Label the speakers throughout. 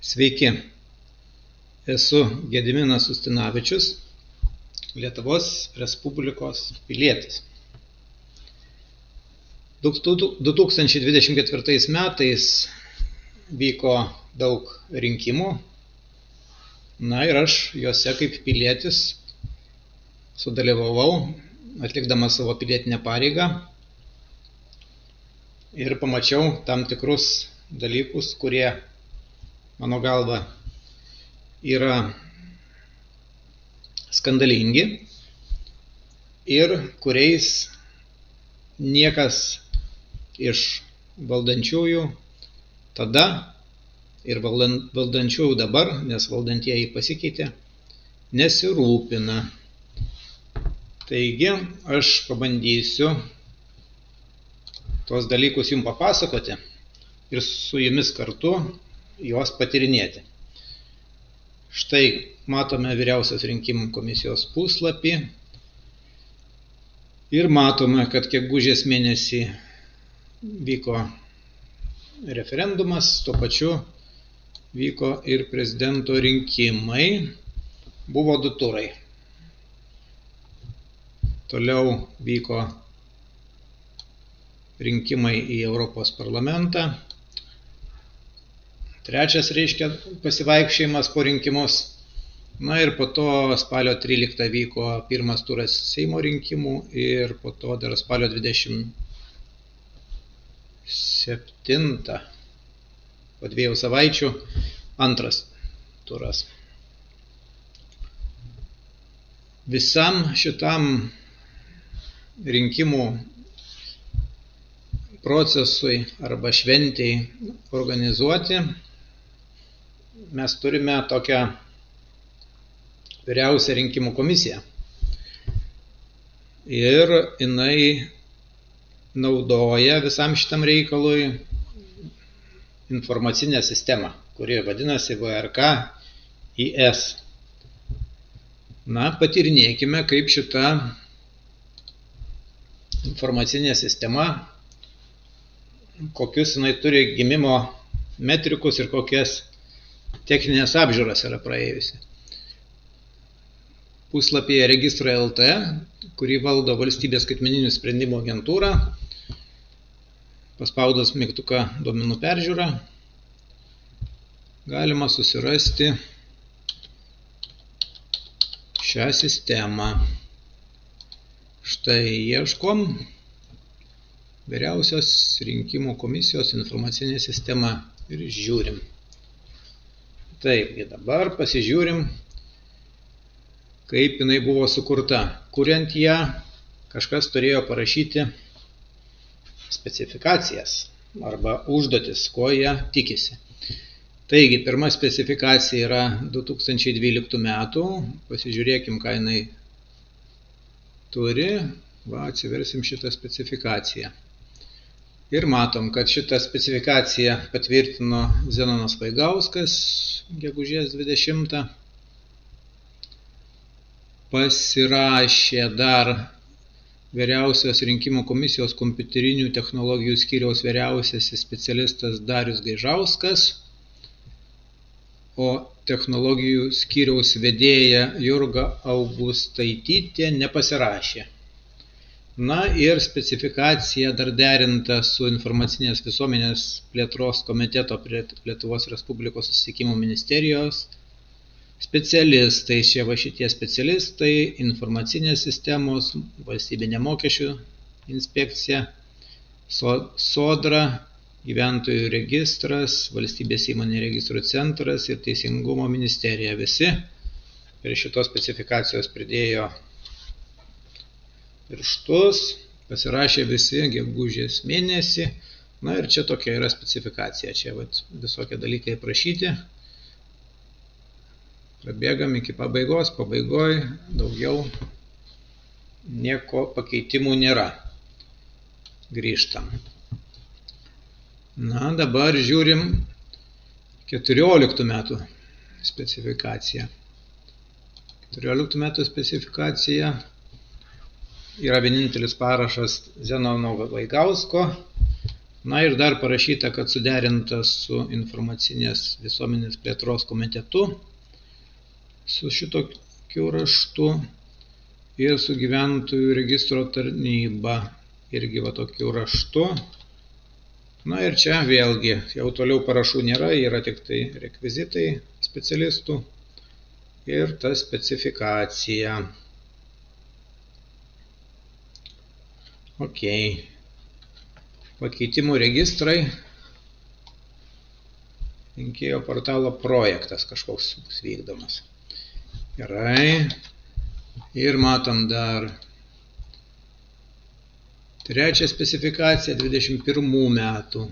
Speaker 1: Sveiki, esu Gediminas Ustinavičius, Lietuvos Respublikos pilietis. 2024 metais vyko daug rinkimų, ir aš juose kaip pilietis sudalyvavau, atlikdamas savo pilietinę pareigą ir pamačiau tam tikrus dalykus, kurie, mano galva, yra skandalingi ir kuriais niekas iš valdančiųjų tada ir valdančiųjų dabar, nes valdantieji pasikeitė, nesirūpina. Taigi, aš pabandysiu tuos dalykus jums papasakoti ir su jumis kartu juos patyrinėti. Štai matome Vyriausios rinkimų komisijos puslapį ir matome, kad gegužės mėnesį vyko referendumas, tuo pačiu vyko ir prezidento rinkimai, buvo 2 turai. Toliau vyko rinkimai į Europos parlamentą. 3. pasivaikščiojimas po rinkimus. Ir po to spalio 13 vyko 1. turas Seimo rinkimų ir po to dar spalio 27 po 2 savaičių 2. turas. Visam šitam rinkimų procesui arba šventei organizuoti mes turime tokią Vyriausią rinkimų komisiją. Ir jinai naudoja visam šitam reikalui informacinę sistemą, kuri vadinasi VRK IS. Patyrinėkime, kaip šita informacinė sistema, kokius jinai turi gimimo metrikus ir kokias techninės apžiūras yra praėjusi. Puslapyje Registro.lt, kurį valdo Valstybės skaitmeninių sprendimų agentūra, paspaudus mygtuką duomenų peržiūra, galima susirasti šią sistemą. Štai ieškom Vyriausios rinkimų komisijos informacinė sistema ir žiūrim. Taigi dabar pasižiūrim, kaip jinai buvo sukurta. Kuriant ją, kažkas turėjo parašyti specifikacijas arba užduotis, ko jie tikisi. Taigi, pirma specifikacija yra 2012 metų. Pasižiūrėkim, ką jinai turi. Atsiversim šitą specifikaciją. Ir matom, kad šitą specifikaciją patvirtino Zenonas Vaigauskas gegužės 20. Pasirašė dar Vyriausios rinkimų komisijos kompiuterinių technologijų skyriaus vyriausiasis specialistas Darius Gaižauskas, o technologijų skyriaus vedėja Jurga Augustaitytė nepasirašė. Ir specifikacija dar derinta su Informacinės visuomenės plėtros komiteto prie Lietuvos Respublikos susisiekimo ministerijos specialistai. Čia šitie specialistai, informacinės sistemos, valstybinė mokesčių inspekcija, Sodra, gyventojų registras, valstybės įmonė registrų centras ir teisingumo ministerija. Visi prie šitos specifikacijos pridėjo pirštus, pasirašė visi gegužės mėnesį. Ir čia tokia yra specifikacija. Čia visokie dalykai aprašyti. Prabėgam iki pabaigos, pabaigoj daugiau nieko pakeitimų nėra. Grįžtam. Dabar žiūrim 14 metų specifikaciją. 14 metų specifikacija yra vienintelis parašas Zenono Vaigausko. Na ir dar parašyta, kad suderintas su informacinės visuomenės plėtros komitetu, su šitokiu raštu ir su gyventojų registro tarnyba, irgi va tokiu raštu. Na ir čia vėlgi, jau toliau parašų nėra, yra tik tai rekvizitai specialistų ir ta specifikacija. Ok. Pakeitimų registrai. Rinkėjo portalo projektas kažkoks bus vykdomas. Gerai. Ir matom dar trečią specifikaciją 21 metų.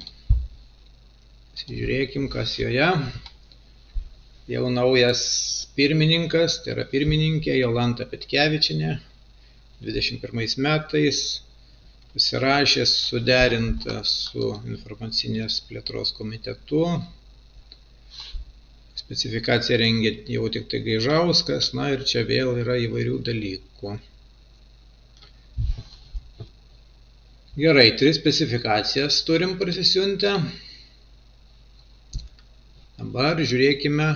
Speaker 1: Žiūrėkim, kas joje. Jau naujas pirmininkas, tai yra pirmininkė Jolanta Petkevičienė, 21 metais pasirašė suderinta su informacinės plėtros komitetu. Specifikaciją rengė jau tik tai Gaižauskas, na ir čia vėl yra įvairių dalykų. Gerai, 3 specifikacijas turim parsisiuntę. Dabar žiūrėkime,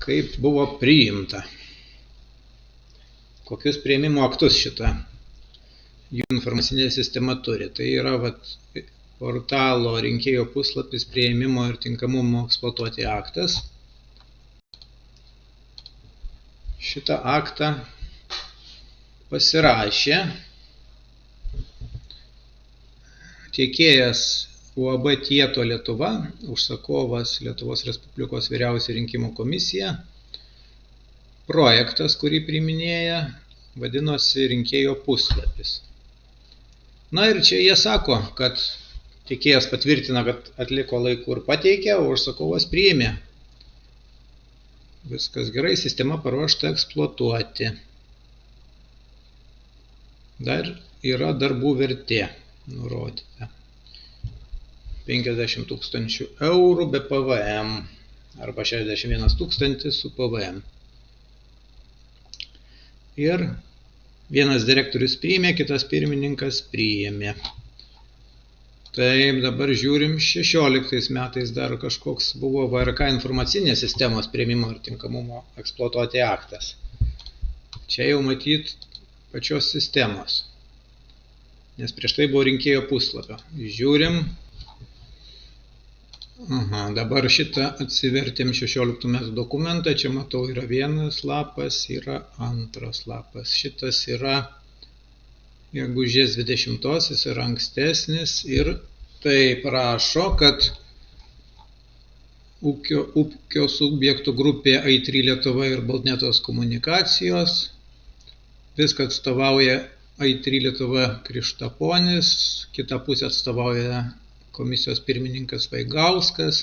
Speaker 1: kaip buvo priimta. Kokius priėmimo aktus šita jų informacinė sistema turi. Tai yra portalo rinkėjo puslapis priėmimo ir tinkamumo eksploatuoti aktas. Šitą aktą pasirašė tiekėjas UAB Tieto Lietuva, užsakovas Lietuvos Respublikos Vyriausioji rinkimų komisija. Projektas, kurį priiminėja, vadinosi rinkėjo puslapis. Na ir čia jie sako, kad tiekėjas patvirtina, kad atliko laiku ir pateikė, o užsakovas priėmė. Viskas gerai, sistema paruošta eksploatuoti. Dar yra darbų vertė nurodyta. 50 000 eurų be PVM arba 61 000 su PVM. Ir vienas direktorius priėmė, kitas pirmininkas priėmė. Taip, dabar žiūrim, 16 metais dar kažkoks buvo VRK informacinės sistemos priėmimo ir tinkamumo eksploatuoti aktas. Čia jau matyt pačios sistemos, nes prieš tai buvo rinkėjo puslapio. Žiūrim. Dabar šitą atsivertėm 16 metų dokumentą, čia matau yra vienas lapas, yra antras lapas. Šitas yra gegužės 20-osios, yra ankstesnis ir tai prašo, kad ūkio subjektų grupė A3 Lietuva ir Baltnetos komunikacijos, viską atstovauja A3 Lietuva Krištaponis, kita pusė atstovauja komisijos pirmininkas Vaigauskas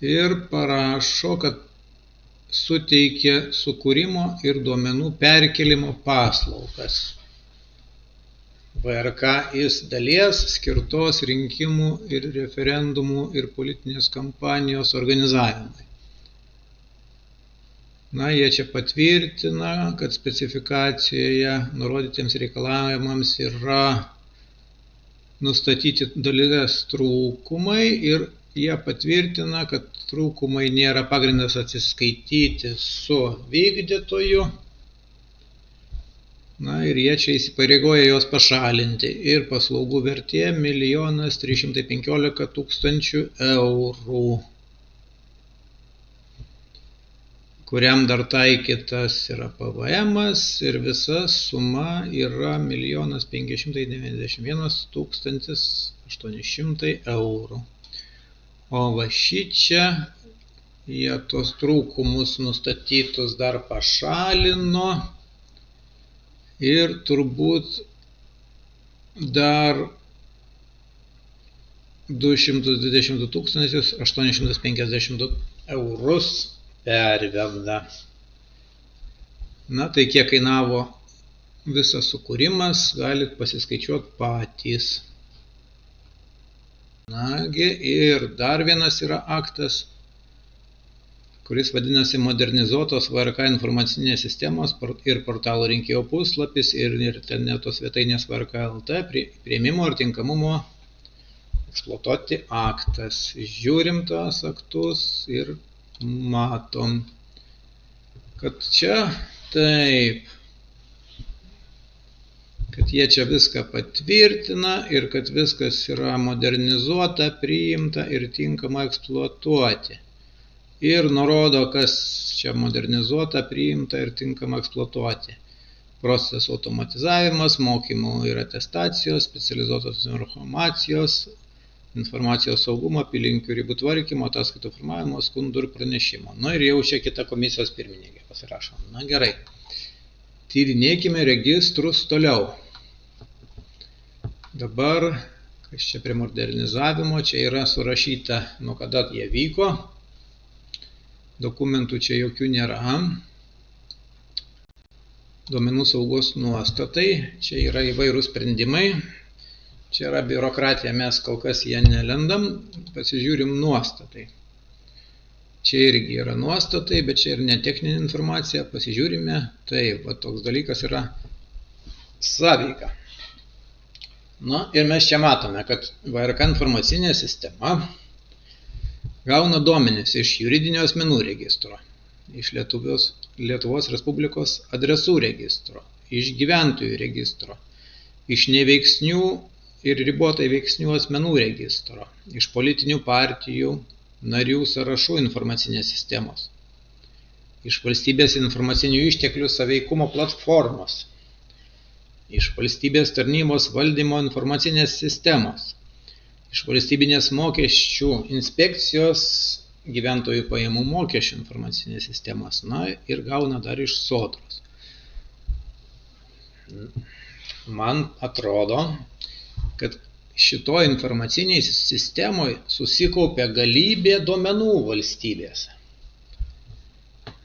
Speaker 1: ir parašo, kad suteikė sukūrimo ir duomenų perkelimo paslaugas VRK iš dalies skirtos rinkimų ir referendumų ir politinės kampanijos organizavimui. Na, jie čia patvirtina, kad specifikacijoje nurodytiems reikalavimams yra nustatyti dalies trūkumai ir jie patvirtina, kad trūkumai nėra pagrindas atsiskaityti su vykdytoju. Na ir jie čia įsipareigoja juos pašalinti. Ir paslaugų vertė 1 315 000 eurų. Kuriam dar taikytas yra PVM-as ir visa suma yra 1 591 800 eurų. O va šičia jie tos trūkumus nustatytus dar pašalino ir turbūt dar 222 850 eurus perveda. Na, tai kiek kainavo visas sukūrimas, galit pasiskaičiuoti patys. Nagi, ir dar vienas yra aktas, kuris vadinasi modernizuotos VRK informacinės sistemos ir portalo rinkėjo puslapis ir interneto svetainės VRK LT priėmimo ir tinkamumo eksploatuoti aktas. Žiūrim tos aktus ir matom, kad čia taip, kad jie čia viską patvirtina ir kad viskas yra modernizuota, priimta ir tinkama eksploatuoti. Ir nurodo, kas čia modernizuota, priimta ir tinkama eksploatuoti. Procesų automatizavimas, mokymų ir atestacijos, specializuotos informacijos saugumo, apylinkių ribų tvarkymo, ataskaitų formavimo, skundų ir pranešimo. Nu ir jau čia kita komisijos pirmininkė pasirašo. Na gerai. Tyrinėkime registrus toliau. Dabar, kas čia prie modernizavimo, čia yra surašyta, nuo kada jie vyko. Dokumentų čia jokių nėra. Duomenų saugos nuostatai, čia yra įvairūs sprendimai. Čia yra biurokratija, mes kol kas jie nelendam, pasižiūrim nuostatai. Čia irgi yra nuostatai, bet čia ir netechninė informacija, pasižiūrime. Taip, va, toks dalykas yra sąveika. Na ir mes čia matome, kad VRK informacinė sistema gauna duomenis iš juridinių asmenų registro, iš Lietuvos Respublikos adresų registro, iš gyventojų registro, iš neveiksnių ir ribotai veiksnių asmenų registro, iš politinių partijų narių sąrašų informacinės sistemos, iš valstybės informacinių išteklių sąveikumo platformos, iš valstybės tarnybos valdymo informacinės sistemos, iš valstybinės mokesčių inspekcijos gyventojų pajamų mokesčių informacinės sistemos, na ir gauna dar iš sodros. Man atrodo, kad šitoj informaciniai sistemoje susikaupia galybė duomenų valstybės.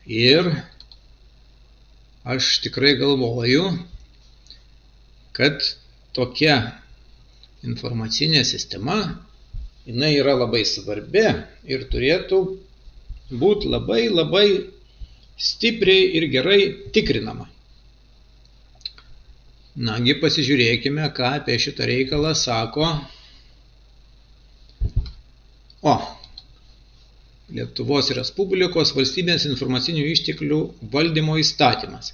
Speaker 1: Ir aš tikrai galvoju, kad tokia informacinė sistema, jinai yra labai svarbi ir turėtų būti labai stipriai ir gerai tikrinama. Nagi pasižiūrėkime, ką apie šitą reikalą sako Lietuvos Respublikos valstybės informacinių išteklių valdymo įstatymas.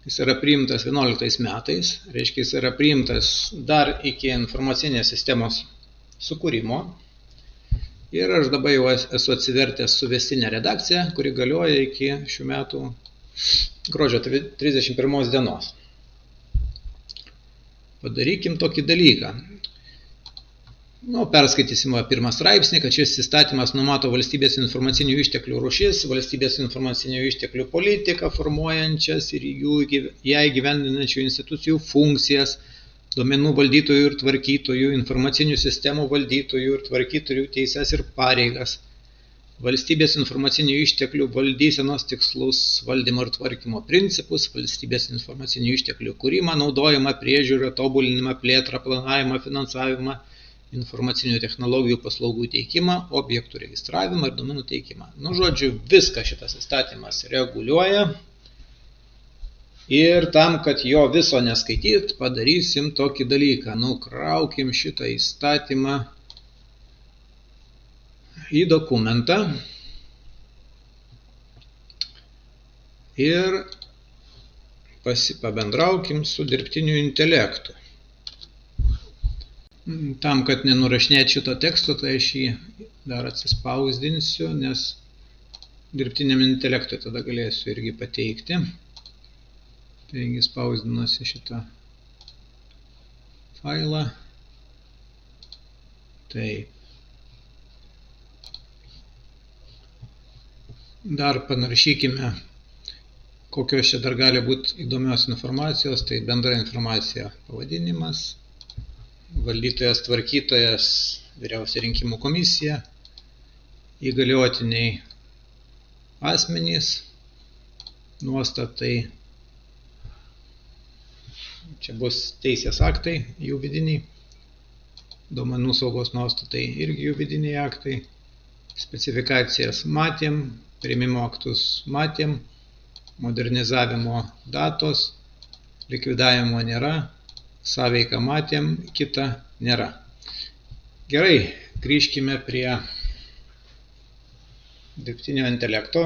Speaker 1: Jis yra priimtas 11 metais, reiškia jis yra priimtas dar iki informacinės sistemos sukūrimo. Ir aš dabar jau esu atsivertęs suvestinę redakciją, kuri galioja iki šių metų gruodžio 31 dienos. Padarykim tokį dalyką. Perskaitysime pirmą straipsnį, kad šis įstatymas numato valstybės informacinių išteklių rūšis, valstybės informacinių išteklių politiką formuojančias ir ją įgyvendinančių institucijų funkcijas, duomenų valdytojų ir tvarkytojų, informacinių sistemų valdytojų ir tvarkytojų teises ir pareigas, valstybės informacinių išteklių valdysenos tikslus, valdymo ir tvarkymo principus, valstybės informacinių išteklių kūrimą, naudojimą, priežiūrą, tobulinimą, plėtrą, planavimą, finansavimą, informacinių technologijų paslaugų teikimą, objektų registravimą ir duomenų teikimą. Žodžiu, viską šitas įstatymas reguliuoja ir tam, kad jo viso neskaityt, padarysim tokį dalyką. Nukraukim šitą įstatymą į dokumentą ir pabendraukim su dirbtiniu intelektu. Tam, kad nenurašinėt šito teksto, tai aš jį dar atsispausdinsiu, nes dirbtiniam intelektui tada galėsiu irgi pateikti. Taigi spausdinuosi šitą failą. Taip. Dar panaršykime, kokios čia dar gali būti įdomios informacijos. Tai bendra informacija pavadinimas. Valdytojas, tvarkytojas, vyriausia rinkimų komisija, įgaliotiniai asmenys, nuostatai, čia bus teisės aktai, jų vidiniai, duomenų saugos nuostatai irgi jų vidiniai aktai, Specifikacijas matėm, priėmimo aktus matėm, modernizavimo datos, likvidavimo nėra, sąveiką matėm, kita nėra. Gerai, grįžkime prie dirbtinio intelekto,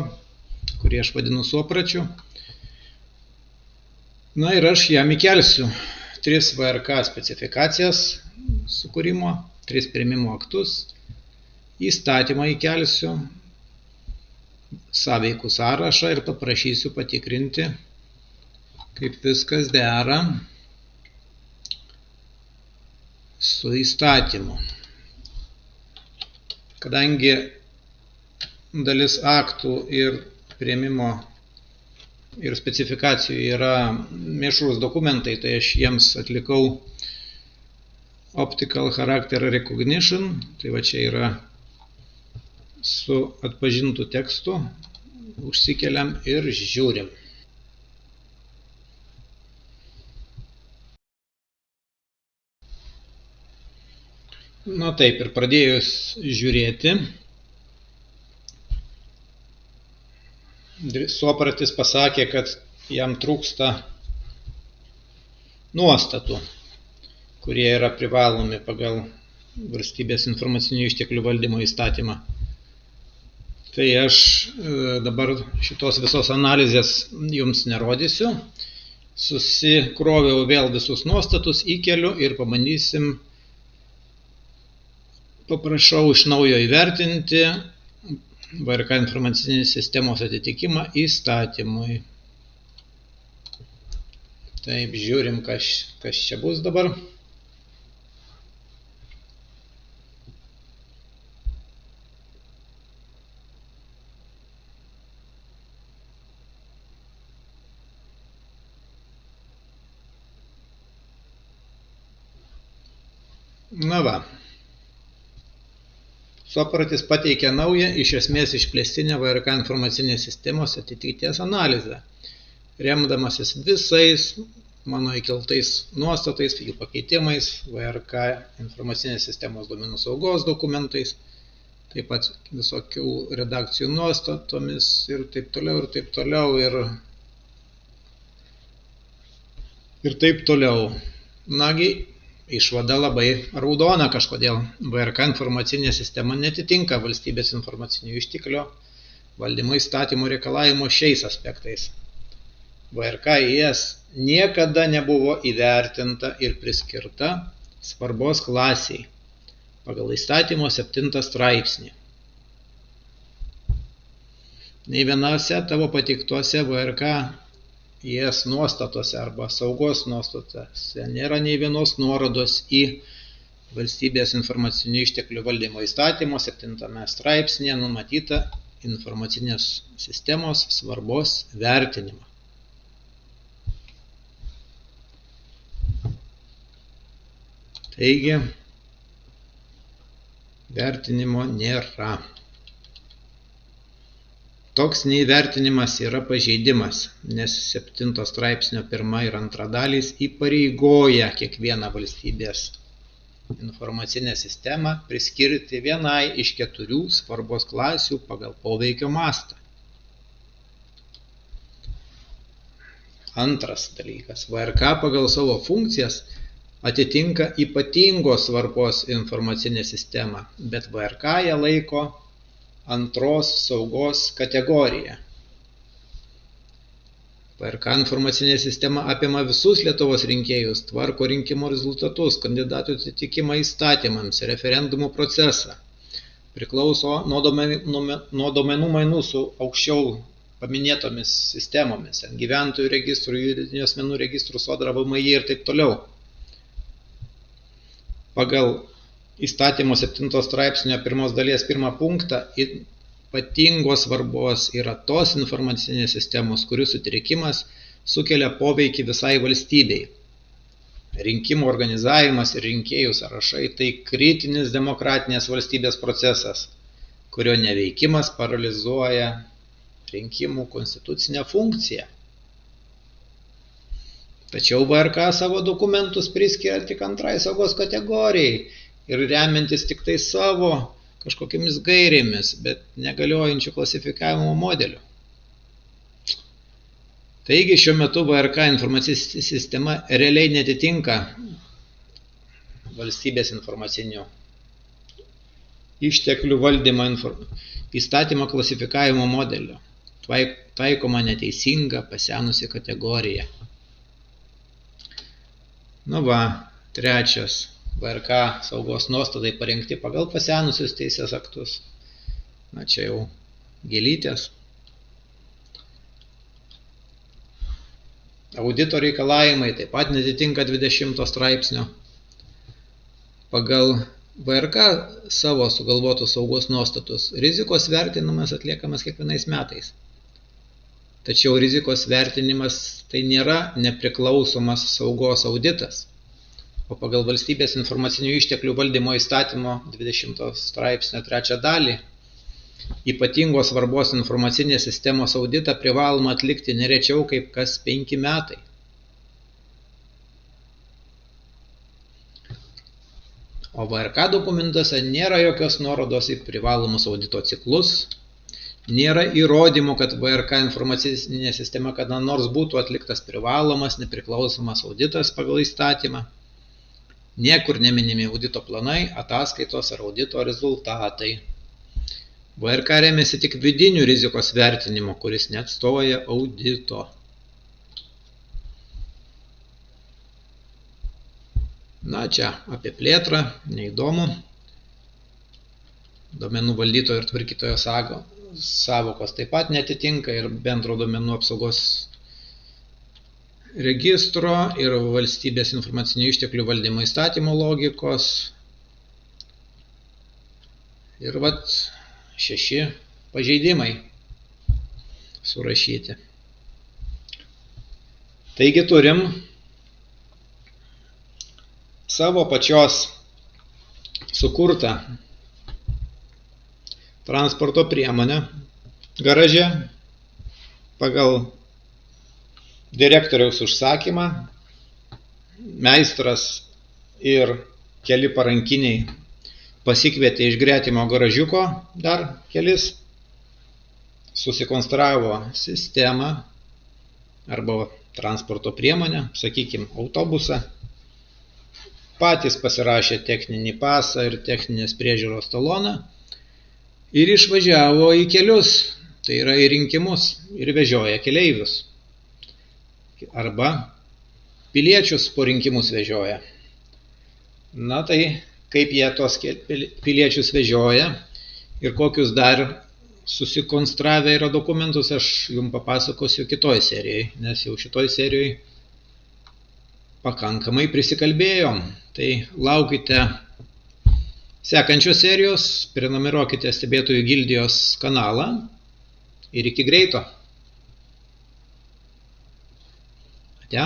Speaker 1: kurį aš vadinu suopračiu. Na ir aš jam įkelsiu 3 VRK specifikacijas sukūrimo, 3 priėmimo aktus, įstatymą įkelsiu, sąveikų sąrašą ir paprašysiu patikrinti, kaip viskas dera su įstatymu. Kadangi dalis aktų ir priėmimo ir specifikacijų yra mišrūs dokumentai, tai aš jiems atlikau Optical Character Recognition, tai va čia yra su atpažintų tekstu, užsikeliam ir žiūrim. Na taip, ir pradėjus žiūrėti, suopratis pasakė, kad jam trūksta nuostatų, kurie yra privalomi pagal valstybės informacinių išteklių valdymo įstatymą. Tai aš dabar šitos visos analizės jums nerodysiu. Susikroviau vėl visus nuostatus, įkeliu ir paprašau iš naujo įvertinti VRK informacinės sistemos atitikimą įstatymui. Taip, žiūrim, kas čia bus dabar. Na va. Suopratis pateikia naują, iš esmės išplėstinę VRK informacinės sistemos atitikties analizę, remdamasis visais mano įkeltais nuostatais, jų pakeitimais, VRK informacinės sistemos duomenų saugos dokumentais, taip pat visokių redakcijų nuostatomis ir taip toliau, ir taip toliau, ir taip toliau. Nagi, išvada labai raudona kažkodėl. VRK informacinė sistema netitinka valstybės informacinių išteklių valdymo įstatymo reikalavimo šiais aspektais. VRK IS niekada nebuvo įvertinta ir priskirta svarbos klasiai pagal įstatymo 7 straipsnį. Nei vienose tavo pateiktuose VRK IS nuostatose arba saugos nuostatose nėra nei vienos nuorodos į valstybės informacinių išteklių valdymo įstatymo 7 straipsnėje numatytą informacinės sistemos svarbos vertinimą. Taigi, vertinimo nėra. Toks neįvertinimas yra pažeidimas, nes 7 straipsnio 1 ir 2 dalys įpareigoja kiekvieną valstybės informacinę sistemą priskirti vienai iš 4 svarbos klasių pagal poveikio mastą. Antras dalykas. VRK pagal savo funkcijas atitinka ypatingos svarbos informacinę sistemą, bet VRK ją laiko antros saugos kategorija. VRK informacinė sistema apima visus Lietuvos rinkėjus, tvarko rinkimų rezultatus, kandidatų atitikimą įstatymams, referendumų procesą. Priklauso nuo duomenų mainų su aukščiau paminėtomis sistemomis, gyventojų registrų, juridinių asmenų registrų, Sodra, VMI ir taip toliau. Pagal įstatymo 7 straipsnio 1 dalies 1 punktą ypatingos svarbos yra tos informacinės sistemos, kurių sutrikimas sukelia poveikį visai valstybei. Rinkimų organizavimas ir rinkėjų sąrašai tai kritinis demokratinės valstybės procesas, kurio neveikimas paralizuoja rinkimų konstitucinę funkciją. Tačiau VRK savo dokumentus priskiria tik antrai saugos kategorijai ir remiantis tik tai savo kažkokiamis gairėmis, bet negaliojančių klasifikavimo modelių. Taigi šiuo metu VRK informacinė sistema realiai netitinka valstybės informacinių išteklių valdymo įstatymo klasifikavimo modelio. Taikoma neteisinga, pasenusi kategorija. Nu va, trečias. VRK saugos nuostatai parengti pagal pasenusius teisės aktus. Na čia jau gėlytės. Audito reikalavimai taip pat netitinka 20 straipsnio. Pagal VRK savo sugalvotus saugos nuostatus rizikos vertinimas atliekamas kiekvienais metais. Tačiau rizikos vertinimas tai nėra nepriklausomas saugos auditas. O pagal valstybės informacinių išteklių valdymo įstatymo 20 straipsnio 3 dalį ypatingos svarbos informacinės sistemos auditą privaloma atlikti nerečiau kaip kas 5 metai. O VRK dokumentuose nėra jokios nuorodos į privalomus audito ciklus, nėra įrodymų, kad VRK informacinė sistema kada nors būtų atliktas privalomas, nepriklausomas auditas pagal įstatymą. Niekur neminimi audito planai, ataskaitos ar audito rezultatai. VRK remiasi tik vidinių rizikos vertinimo, kuris neatstoja audito. Na čia apie plėtrą, neįdomu. Duomenų valdytojo ir tvarkytojo sąvokos taip pat netitinka ir bendro duomenų apsaugos registro ir valstybės informacinių išteklių valdymo įstatymo logikos. Ir vat 6 pažeidimai surašyti. Taigi turim savo pačios sukurtą transporto priemonę garaže pagal direktoriaus užsakymą. Meistras ir keli parankiniai pasikvietė iš gretimo garažiuko dar kelis, susikonstravo sistemą arba transporto priemonę, sakykime, autobusą, patys pasirašė techninį pasą ir techninės priežiūros taloną ir išvažiavo į kelius, tai yra į rinkimus, ir vežioja keleivius. Arba piliečius po rinkimus vežioja. Na tai kaip jie tos piliečius vežioja ir kokius dar susikonstravę yra dokumentus, aš jums papasakosiu kitoj serijai, nes jau šitoj serijai pakankamai prisikalbėjom. Tai laukite sekančios serijos, prenumeruokite Stebėtojų gildijos kanalą ir iki greito. Ate.